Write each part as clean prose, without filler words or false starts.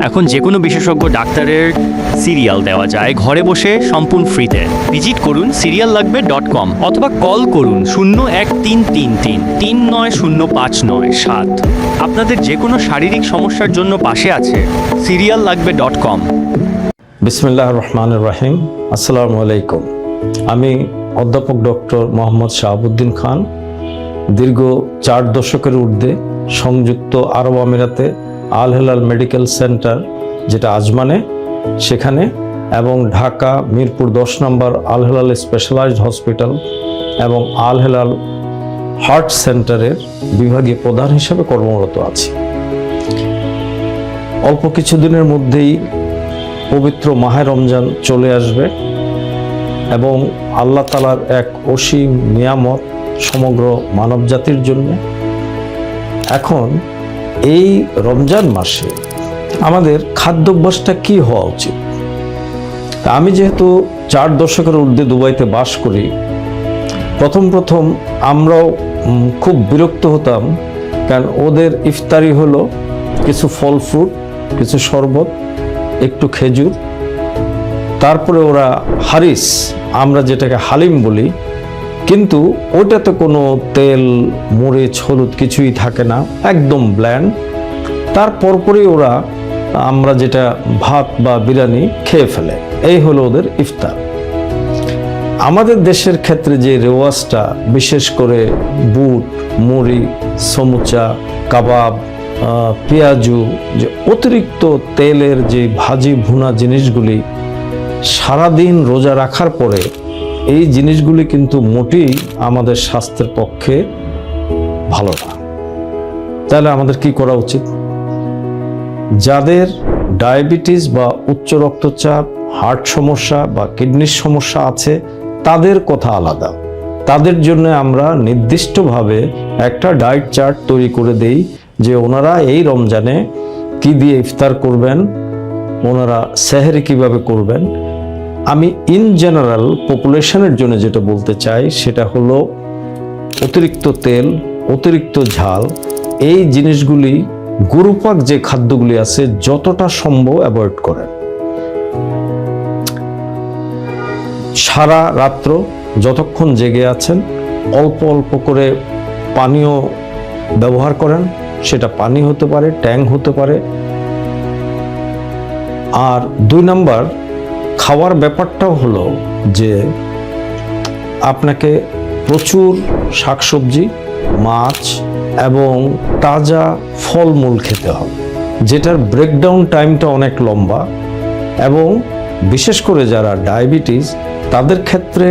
এখন যে কোনো বিশেষজ্ঞ ডাক্তারের সিরিয়াল দেওয়া যায় ঘরে বসে সম্পূর্ণ ফ্রিতে। ভিজিট করুন seriallagbe.com অথবা কল করুন 0133339059 আপনাদের যে কোনো শারীরিক সমস্যার জন্য পাশে আছে seriallagbe.com। বিসমিল্লাহির রহমানির রহিম। আসসালামু আলাইকুম। আমি অধ্যাপক ডক্টর মোহাম্মদ শাহাবুদ্দিন খান। দীর্ঘ 4 দশকের ঊর্ধ্বে সংযুক্ত আরব আমিরাতে আল হেলাল মেডিকেল সেন্টার, যেটা আজমানে, সেখানে এবং ঢাকা মিরপুর 10 নম্বর আল হেলাল স্পেশালাইজড হসপিটাল এবং আল হেলাল হার্ট সেন্টারের বিভাগীয় প্রধান হিসেবে কর্মরত আছি। অল্প কিছুদিনের মধ্যেই পবিত্র মাহে রমজান চলে আসবে এবং আল্লাহ তাআলার এক অসীম নিয়ামত সমগ্র মানব জাতির জন্য। এখন এই রমজান মাসে আমাদের খাদ্যাভ্যাসটা কি হওয়া উচিত? আমি যেহেতু 4 দশকের ঊর্ধ্বে দুবাইতে বাস করি, প্রথম আমরাও খুব বিরক্ত হতাম, কারণ ওদের ইফতারি হলো কিছু ফল ফ্রুট, কিছু শরবত, একটু খেজুর, তারপরে ওরা হারিস, আমরা যেটাকে হালিম বলি, কিন্তু ওটাতে কোনো তেল, মরিচ, হলুদ কিছুই থাকে না, একদম ব্ল্যান্ড। তারপরই ওরা আমরা যেটা ভাত বা বিরিয়ানি খেয়ে ফেলে। এই হলো ওদের ইফতার। আমাদের দেশের ক্ষেত্রে যে রেওয়াজটা, বিশেষ করে বুট, মুড়ি, সমুচা, কাবাব, পেঁয়াজু, যে অতিরিক্ত তেলের যে ভাজি ভুনা জিনিসগুলি সারাদিন রোজা রাখার পরে, এই জিনিসগুলি কিন্তু মোটেই আমাদের স্বাস্থ্যের পক্ষে ভালো না। তাহলে আমাদের কি করা উচিত? যাদের ডায়াবেটিস বা উচ্চ রক্তচাপ, হার্ট সমস্যা বা কিডনির সমস্যা আছে, তাদের কথা আলাদা। তাদের জন্য আমরা নির্দিষ্টভাবে একটা ডায়েট চার্ট তৈরি করে দেই যে ওনারা এই রমজানে কি দিয়ে ইফতার করবেন, ওনারা সেহরি কিভাবে করবেন। আমি ইন জেনারেল পপুলেশনের জন্য যেটা বলতে চাই সেটা হলো অতিরিক্ত তেল, অতিরিক্ত ঝাল, এই জিনিসগুলি, গুরুপাক যে খাদ্যগুলি আছে, যতটা সম্ভব অ্যাভয়েড করেন। সারা রাত্র যতক্ষণ জেগে আছেন অল্প অল্প করে পানীয় ব্যবহার করেন। সেটা পানি হতে পারে, ট্যাং হতে পারে। আর 2 নাম্বার, খাওয়ার ব্যাপারটাও হলো যে আপনাকে প্রচুর শাকসবজি, মাছ এবং তাজা ফলমূল খেতে হবে, যেটার ব্রেকডাউন টাইমটা অনেক লম্বা। এবং বিশেষ করে যারা ডায়াবেটিস, তাদের ক্ষেত্রে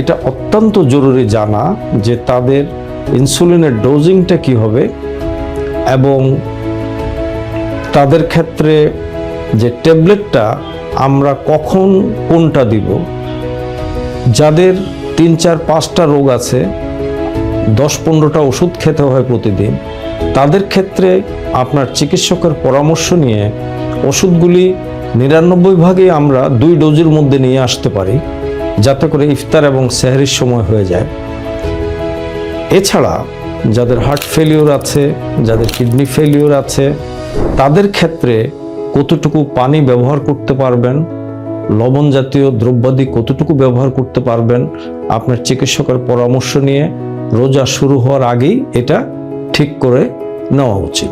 এটা অত্যন্ত জরুরি জানা যে তাদের ইনসুলিনের ডোজিংটা কি হবে এবং তাদের ক্ষেত্রে যে ট্যাবলেটটা আমরা কখন কোনটা দিব। যাদের 3, 4, 5টা রোগ আছে, 10-15টা ওষুধ খেতে হয় প্রতিদিন, তাদের ক্ষেত্রে আপনার চিকিৎসকের পরামর্শ নিয়ে ওষুধগুলি 99 ভাগে আমরা 2 ডোজের মধ্যে নিয়ে আসতে পারি, যাতে করে ইফতার এবং সেহরির সময় হয়ে যায়। এছাড়া যাদের হার্ট ফেলিওর আছে, যাদের কিডনি ফেলিওর আছে, তাদের ক্ষেত্রে কতটুকু পানি ব্যবহার করতে পারবেন, লবণ জাতীয় দ্রব্যাদি কতটুকু ব্যবহার করতে পারবেন, আপনার চিকিৎসকের পরামর্শ নিয়ে রোজা শুরু হওয়ার আগেই এটা ঠিক করে নেওয়া উচিত।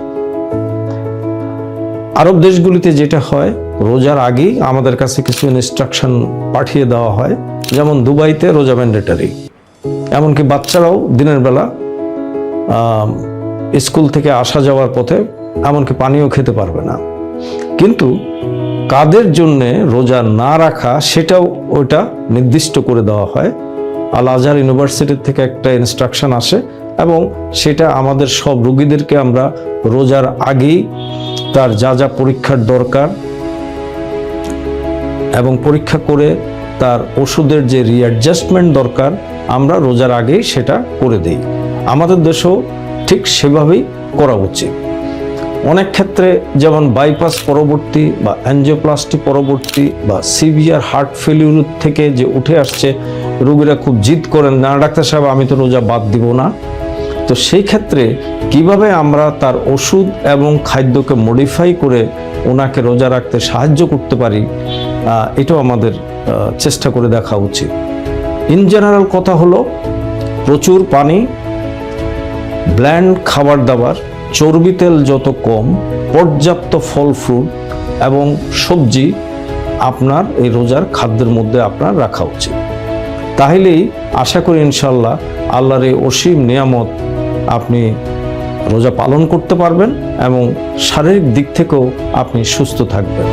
আরব দেশগুলিতে যেটা হয়, রোজার আগেই আমাদের কাছে কিছু ইনস্ট্রাকশন পাঠিয়ে দেওয়া হয়। যেমন দুবাইতে রোজা ম্যান্ডেটরি, এমনকি বাচ্চারাও দিনের বেলা স্কুল থেকে আসা যাওয়ার পথে এমনকি পানিও খেতে পারবে না। কিন্তু কাদের জন্যে রোজা না রাখা, সেটাও ওইটা নির্দিষ্ট করে দেওয়া হয়। আল আজহার ইউনিভার্সিটি থেকে একটা ইনস্ট্রাকশন আসে এবং সেটা আমাদের সব রোগীদেরকে আমরা রোজার আগেই তার যা যা পরীক্ষার দরকার এবং পরীক্ষা করে তার ওষুধের যে রিঅ্যাডজাস্টমেন্ট দরকার, আমরা রোজার আগেই সেটা করে দেই। আমাদের দেশেও ঠিক সেভাবেই করা উচিত। অনেক ক্ষেত্রে যেমন বাইপাস পরবর্তী বা অ্যাঞ্জিওপ্লাস্টি পরবর্তী বা সিভিয়ার হার্ট ফেলিউর থেকে যে উঠে আসছে, রোগীরা খুব জিদ করেন, না ডাক্তার সাহেব আমি তো রোজা বাদ দিব না। তো সেই ক্ষেত্রে কিভাবে আমরা তার ওষুধ এবং খাদ্যকে মডিফাই করে ওনাকে রোজা রাখতে সাহায্য করতে পারি, এটাও আমাদের চেষ্টা করে দেখা উচিত। ইন জেনারেল কথা হলো প্রচুর পানি, ব্ল্যান্ড খাবার দাবার, চর্বি তেল যত কম, পর্যাপ্ত ফল ফ্রুট এবং সবজি আপনার এই রোজার খাদ্যের মধ্যে আপনার রাখা উচিত। তাহলেই আশা করি ইনশাল্লাহ আল্লাহর এই অসীম নিয়ামত আপনি রোজা পালন করতে পারবেন এবং শারীরিক দিক থেকেও আপনি সুস্থ থাকবেন।